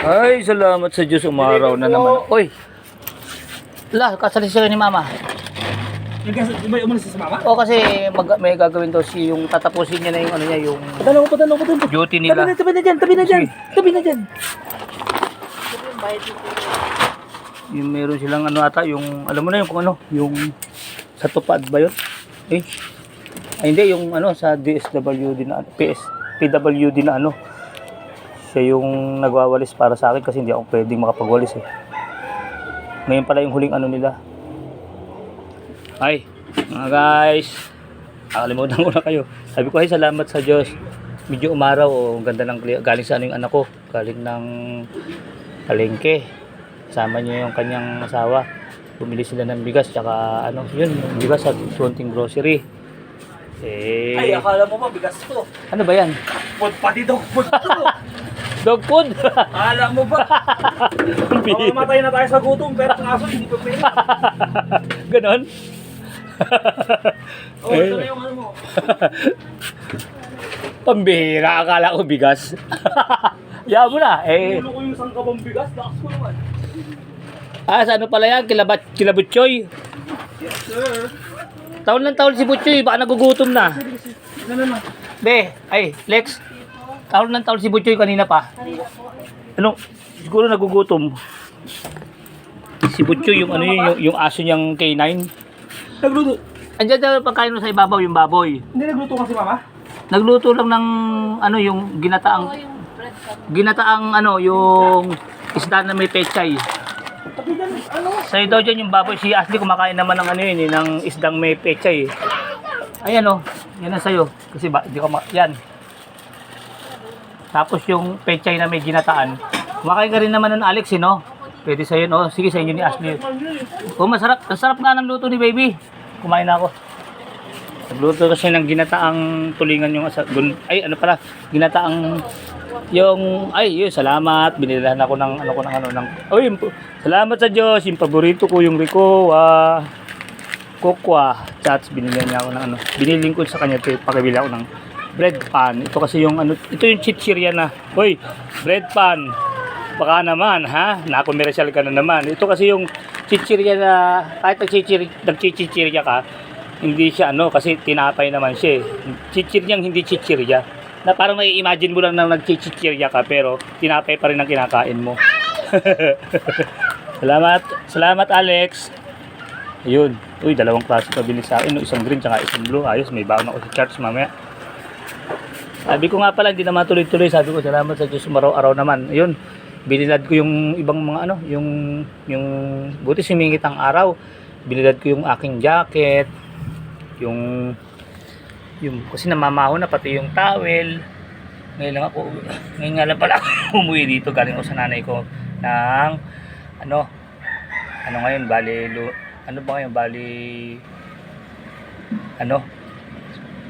Ay, salamat sa Diyos, umaraw na naman. Oy! Kasalis ni Mama. May umalis sa mama? O kasi may gagawin daw yung tatapusin niya na yung ano niya, yung Padala ko. duty nila. Tabi na dyan. Yung meron silang ano ata, yung alam mo na yung kung ano, yung sa tupad ba yun? Ay hindi, yung ano sa DSWD na PWD na ano. Siya yung nagwawalis para sa akin kasi hindi ako pwedeng makapagwalis eh. Ngayon pala yung huling ano nila. Ay, mga guys, nakalimutan ko na kayo. Sabi ko ay salamat sa Diyos. Medyo umaraw, ganda ng galing sa ano yung anak ko, galing ng palengke. Kasama niya yung kanyang asawa. Bumili sila ng bigas, tsaka ano, yun, yung bigas at konting grocery. Ay, akala mo ba bigas to? Ano ba yan? Food pati dog food to. Dog food! Akala mo ba? Mamamatay na tayo sa gutom pero kaso hindi pa pwede. Ganon? Ito na yung ano mo. Pambihira, akala ko bigas. Yaw mo na, Ulo ko yung isang kabang bigas, lakas ko naman. sa ano pala yan? Kilabutchoy. Yes, sir. Taon ng taon si Butchoy, baka nagugutom na. Ano? Lex. Taon ng taon si Butchoy kanina pa. Ano? Siguro nagugutom. Si Butchoy, yung ano yung aso niyang K9. Nagluto. Andiyan daw pagkain mo sa ibabaw yung baboy. Hindi nagluto kasi mama? Nagluto lang ng ano yung ginataang ano yung isda na may pechay. Tapi dyan, ano? Sa'yo daw dyan yung baboy. Si Ashley kumakain naman ng ano yun ng isdang may pechay. Ayan o. Yan ang sa'yo. Kasi di ka yan. Tapos yung pechay na may ginataan. Kumakain ka rin naman ng Alex no? Pwede sa'yo no? Sige sa inyo ni Ashley. Masarap. Masarap nga ng luto ni baby. Kumain na ako. Nagluto kasi ng ginataang tulingan yung ginataang yung salamat, binilahan ako ng salamat sa Diyos, yung paborito ko yung Ricoa Kokwa Chats, binili niya ako ng biniling ko sa kanya pakibili ako ng bread pan. Ito kasi yung ito yung chichirya na. Hoy, bread pan. Baka naman na-commercial ka na naman. Ito kasi yung chichirya na kahit nagchichirya ka, hindi siya kasi tinapay naman siya. Chichiryang hindi chichirya. Na parang may imagine mo lang na nagchichirya ka pero tinapay pa rin ang kinakain mo. Salamat Alex. Ayun. Uy, dalawang klase pa bilis sa akin. Isang green tsaka isang blue. Ayos, may baon ako sa church mamaya. Sabi ko nga pala, hindi na matuloy-tuloy. Sabi ko, salamat sa Diyos, araw-araw naman. Ayun, binilad ko yung ibang mga yung buti sumingit ang araw. Binilad ko yung aking jacket. Yung kasi namamaho na pati yung towel. Ngayon nga lang pala umuwi dito, galing ako sa nanay ko ng ngayon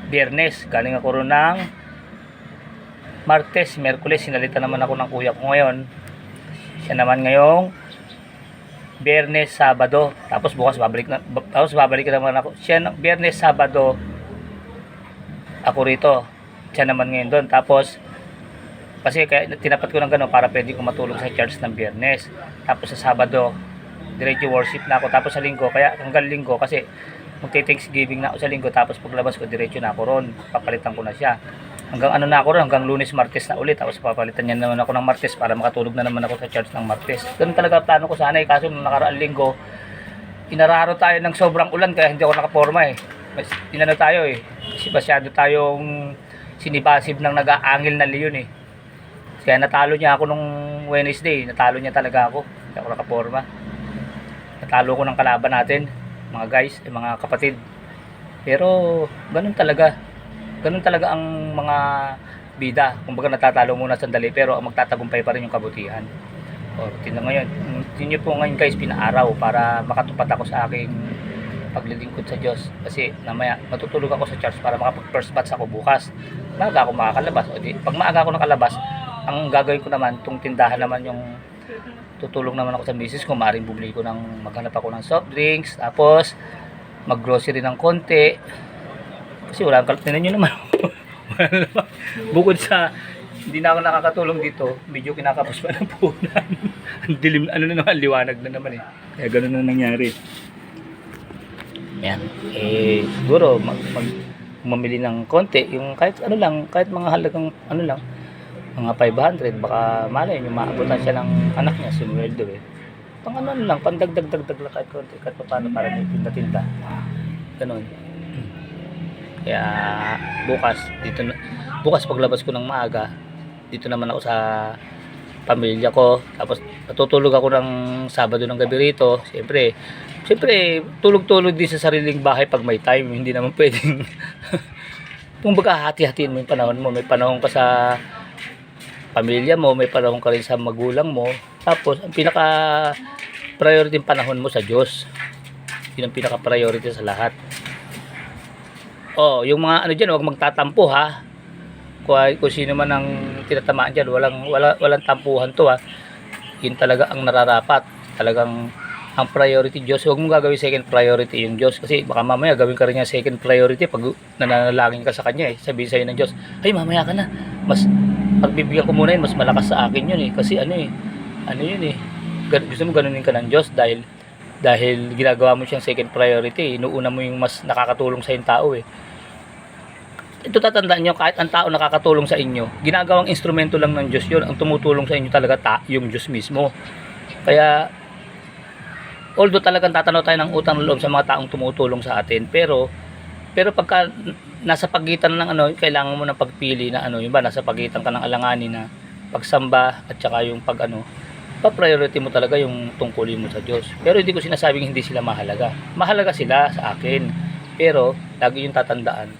Biyernes. Galing ako ron ng Martes, Miyerkules, sinalita naman ako ng kuya ko ngayon. Siya naman ngayong Biyernes, Sabado, tapos bukas babalik naman ako. Siya Biyernes, Sabado ako rito, siya naman ngayon doon. Tapos kasi kaya tinapat ko ng gano'n para pwede ko matulog sa church ng Biyernes. Tapos sa Sabado diretso worship na ako. Tapos sa Linggo, kaya hanggang Linggo kasi magte-Thanksgiving na ako sa Linggo. Tapos paglabas ko diretso na ako ron, papalitan ko na siya hanggang na ako ron, hanggang Lunes, Martes na ulit. Tapos papalitan niya naman ako ng Martes para makatulog na naman ako sa church ng Martes. Ganun talaga plano ko sana kaso nung nakaraang Linggo inararo tayo ng sobrang ulan kaya hindi ako nakaporma tayo kasi masyado tayong sinibasib ng nag-aangil na leon kaya natalo niya ako nung Wednesday. Natalo niya talaga ako, hindi ako nakaporma. Natalo ko ng kalaban natin mga guys, mga kapatid. Pero ganun talaga ang mga bida. Kumbaga natatalo muna sandali pero magtatagumpay pa rin yung kabutihan. Tingnan ngayon, tingnan po ngayon guys, pinaaraw para makatupad ako sa aking paglilingkod sa Diyos. Kasi namaya matutulog ako sa church para makapag first batch ako bukas. Maaga ako makakalabas. Pag maaga ako nakalabas, ang gagawin ko naman, itong tindahan naman yung tutulong naman ako sa misis ko. Maaaring bumili ko maghanap ako ng soft drinks. Tapos mag-grocery ng konti. Kasi wala kang tinan nyo naman. Bukod sa hindi na ako nakakatulong dito. Medyo kinakapos pa ng puhunan. Ang dilim, ano na naman, liwanag na naman eh. Kaya ganun na nangyari. Yan. Siguro, mamili ng konti. Yung kahit ano lang, kahit mga halagang ano lang, mga 500, baka malay nyo, maabutan siya ng anak niya, si Mueldo eh. Pang ano lang, pandagdag-dagdag lang kahit konti, kahit paano para may tinda-tinda. Ganun. Kaya bukas paglabas ko ng maaga, dito naman ako sa pamilya ko. Tapos natutulog ako ng Sabado ng gabi rito. Siyempre tulog-tulog din sa sariling bahay pag may time. Hindi naman pwedeng kumbaga hati-hatiin mo yung panahon mo. May panahon ka sa pamilya mo, may panahon ka rin sa magulang mo. Tapos ang pinaka priority yung panahon mo sa Diyos. Yun ang pinaka priority sa lahat. Yung mga ano dyan, huwag magtatampo ha. Kung sino man ang tinatamaan dyan, walang tampuhan to ha. Yun talaga ang nararapat. Talagang ang priority Diyos. Huwag mong gagawin second priority yung Diyos. Kasi baka mamaya gawin ka rin yung second priority pag nananalangin ka sa Kanya eh. Sabihin sa'yo ng Diyos, ay mamaya ka na. Mas pagbibigyan ko muna yun, mas malakas sa akin yun eh. Kasi ano yun eh. Gusto mo ganunin ka ng Diyos dahil ginagawa mo siyang second priority. Inuuna mo yung mas nakakatulong sa yung tao eh. Ito tatandaan nyo, kahit ang tao nakakatulong sa inyo, ginagawang instrumento lang ng Diyos yun. Ang tumutulong sa inyo talaga yung Diyos mismo. Kaya although talagang tatanaw tayo ng utang na loob sa mga taong tumutulong sa atin, pero pagka nasa pagitan ng kailangan mo ng pagpili na yung ba, nasa pagitan ka ng alanganin na pagsamba at saka yung pa-priority mo talaga yung tungkulin mo sa Diyos. Pero hindi ko sinasabing hindi sila mahalaga. Mahalaga sila sa akin. Pero lagi yung tatandaan.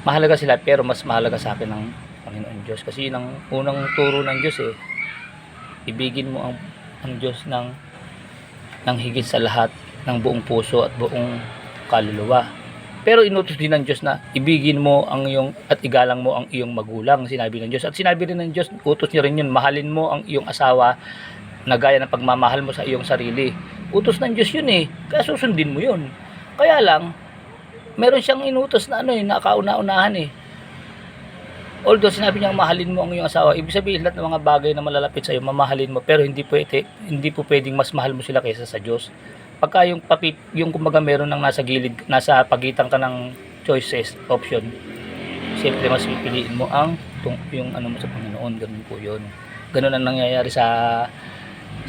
Mahalaga sila pero mas mahalaga sa akin ng Panginoon Diyos. Kasi yun ang unang turo ng Diyos eh. Ibigin mo ang Diyos ng higit sa lahat, ng buong puso at buong kaluluwa. Pero inutos din ng Diyos na ibigin mo at igalang mo ang iyong magulang, sinabi ng Diyos. At sinabi rin ng Diyos, utos niya rin yun, mahalin mo ang iyong asawa na gaya ng pagmamahal mo sa iyong sarili. Utos ng Diyos yun eh, kaya susundin mo yun. Kaya lang, meron siyang inutos na nakauna-unahan eh. Although sinabi niya mahalin mo ang iyong asawa, ibig sabihin lahat ng mga bagay na malalapit sa iyo, mamahalin mo, pero hindi po pwedeng mas mahal mo sila kaysa sa Diyos. Pagka yung kumbaga meron ng nasa gilid, nasa pagitan ka ng choices, option, siyempre mas pipiliin mo yung mo sa Panginoon. Ganun po yun. Ganun ang nangyayari sa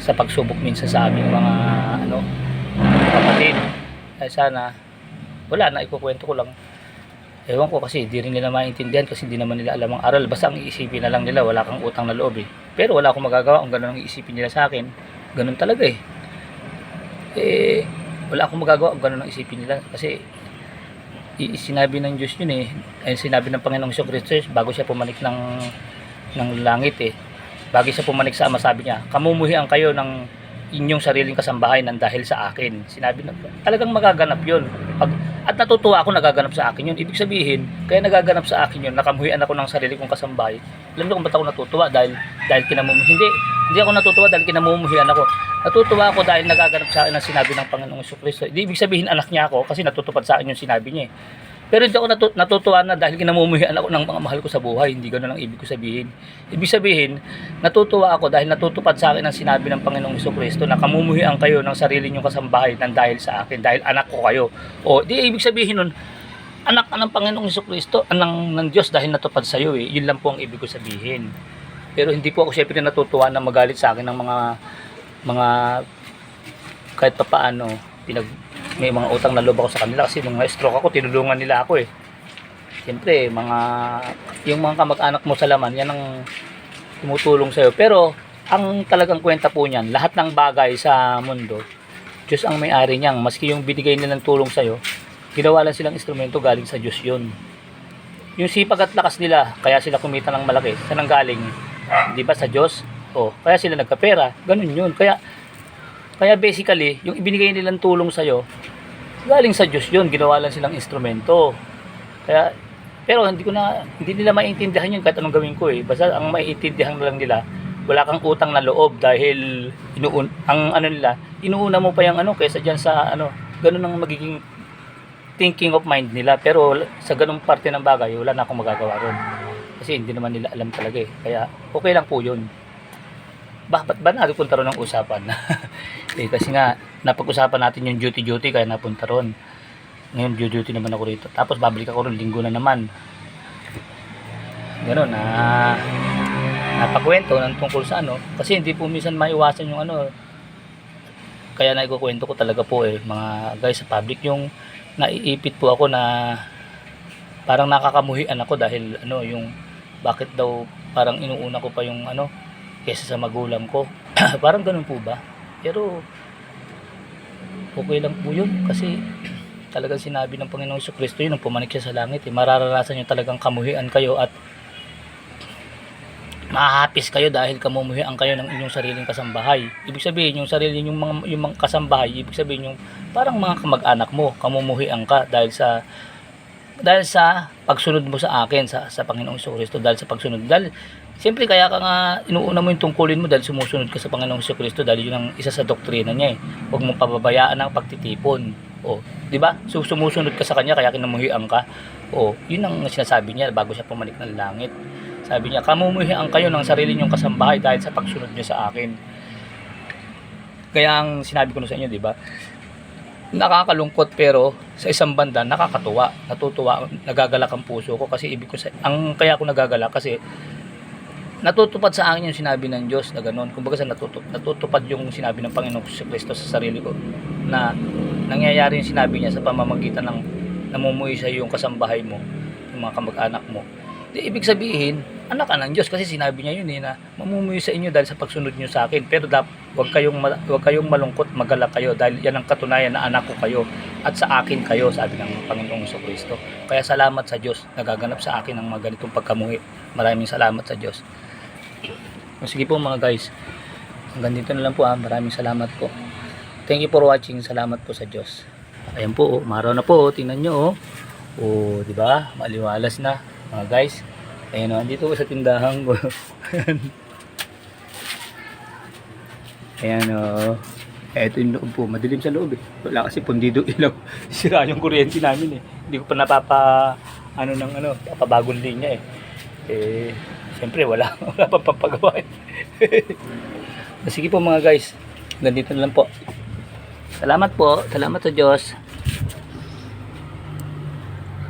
pagsubok minsan sa aming mga kapatid. Ay sana wala na, ikukwento ko lang. Ewan ko kasi di rin nila maintindihan kasi hindi naman nila alam ang aral. Basta ang iisipin na lang nila, wala kang utang na loob eh. Pero wala akong magagawa kung ganun ang iisipin nila sa akin. Ganun talaga eh. Wala akong magagawa kung ganun ang isipin nila. Kasi sinabi ng Diyos yun eh. Ay sinabi ng Panginoong Kristo bago siya pumanik ng langit eh. Bago siya pumanik sa Ama, sabi niya, kamumuhian kayo ng inyong sariling kasambahay ng dahil sa akin. Sinabi na talagang magaganap yun. At natutuwa ako nagaganap sa akin yun. Ibig sabihin, kaya nagaganap sa akin yun, nakamuhian ako ng sarili kong kasambahay. Alam niyo kung ba't ako natutuwa? Dahil hindi ako natutuwa dahil kinamumuhian ako. Natutuwa ako dahil nagaganap sa akin ang sinabi ng Panginoong Kristo. Hindi ibig sabihin anak niya ako kasi natutupad sa akin yung sinabi niya. Pero hindi ako natutuwa na dahil kinamumuhian ako ng mga mahal ko sa buhay. Hindi ganoon ang ibig ko sabihin. Ibig sabihin, natutuwa ako dahil natutupad sa akin ang sinabi ng Panginoong Kristo na kamumuhian kayo ng sarili niyong kasambahay ng dahil sa akin, dahil anak ko kayo. O, di ibig sabihin nun, anak ka ng Panginoong Kristo, anak ng Diyos dahil natupad sa iyo eh. Yun lang po ang ibig ko sabihin. Pero hindi po ako siyempre natutuwa na magalit sa akin ng mga kahit pa paano may mga utang na loob ako sa kanila kasi nung na-stroke ako, tinulungan nila ako eh. Siyempre, yung mga kamag-anak mo sa laman, yan ang tumutulong sa'yo. Pero, ang talagang kwenta po niyan, lahat ng bagay sa mundo, Diyos ang may-ari niyang. Maski yung binigay nilang tulong sa'yo, ginawa lang silang instrumento, galing sa Diyos yun. Yung sipag at lakas nila, kaya sila kumita ng malaki. Saan ang galing? Di ba sa Diyos? Kaya sila nagkapera. Ganun yun. Kaya basically, yung ibinigay nilang tulong sa'yo, galing sa Diyos yun, ginawa lang silang instrumento. Pero hindi nila maintindihan yun kahit anong gawin ko eh. Basta ang maiintindihan lang nila, wala kang utang na loob dahil inuuna mo pa yung kaysa dyan sa ganun ang magiging thinking of mind nila. Pero sa ganung parte ng bagay, wala na akong magagawa ron. Kasi hindi naman nila alam talaga eh. Kaya okay lang po yun. Ba't ba napunta ron ng usapan? Eh, kasi nga, napag-usapan natin yung duty kaya napunta ron. Ngayon, duty naman ako rito. Tapos, babalik ako ron, linggo na naman. Gano'n, napakwento ng tungkol sa ano. Kasi hindi po minsan maiwasan yung ano. Kaya naikukwento ko talaga po eh, mga guys sa public. Yung naiipit po ako na parang nakakamuhian ako dahil ano, yung bakit daw parang inuuna ko pa yung ano, kesa sa magulang ko. Parang ganun po ba? Pero okay lang po yun kasi talagang sinabi ng Panginoong Jesucristo yun nung pumanik siya sa langit eh, mararanasan nyo talagang kamuhian kayo at mahahapis kayo dahil kamumuhian kayo ng inyong sariling kasambahay. Ibig sabihin yung sarili yung mga kasambahay, ibig sabihin yung parang mga kamag-anak mo, kamumuhian ka dahil sa pagsunod mo sa akin sa Panginoong Jesucristo, dahil sa pagsunod. Dahil siyempre kaya ka nga inuuna mo yung tungkulin mo dahil sumusunod ka sa Panginoong Jesucristo dahil yun ang isa sa doktrina niya eh. Huwag mong pababayaan ang pagtitipon. O, di ba? So, sumusunod ka sa kanya kaya kinamuhian ka. O, yun ang sinasabi niya bago siya pumanik ng langit. Sabi niya, kamumuhian kayo ng sarili niyong kasambahay dahil sa pagsunod niyo sa akin. Kaya ang sinabi ko na sa inyo, di ba? Nakakalungkot pero sa isang banda nakakatuwa, natutuwa, nagagalak ang puso ko kasi ang kaya ako nagagalak kasi natutupad sa akin yung sinabi ng Diyos na gano'n. Kumbaga sa natutupad yung sinabi ng Panginoong Jesucristo sa sarili ko na nangyayari yung sinabi niya sa pamamagitan ng namumuhay sa yung kasambahay mo, yung mga kamag-anak mo. Di ibig sabihin, anak ka ng Diyos kasi sinabi niya yun eh, na mamumuhay sa inyo dahil sa pagsunod niyo sa akin. Pero huwag kayong malungkot, magalak kayo dahil yan ang katunayan na anak ko kayo at sa akin kayo, sabi ng Panginoong Jesucristo. Kaya salamat sa Diyos, nagaganap sa akin ang mga ganitong pagkamuhi. Maraming salamat sa Diyos. Sige po mga guys, hanggang dito na lang po maraming salamat po. Thank you for watching, salamat po sa Diyos. Ayan po, maraw na po, tingnan nyo di ba? Maliwalas na mga guys. Ayan andito po sa tindahan ko. Ayan eto yung loob po, madilim sa loob eh. Wala kasi pundido ilaw. Sira yung kuryente namin eh. Hindi ko pa papabagong linya eh. Siyempre wala pa papagawa eh. Sige po mga guys, ganito na lang po. Salamat po, salamat sa Diyos.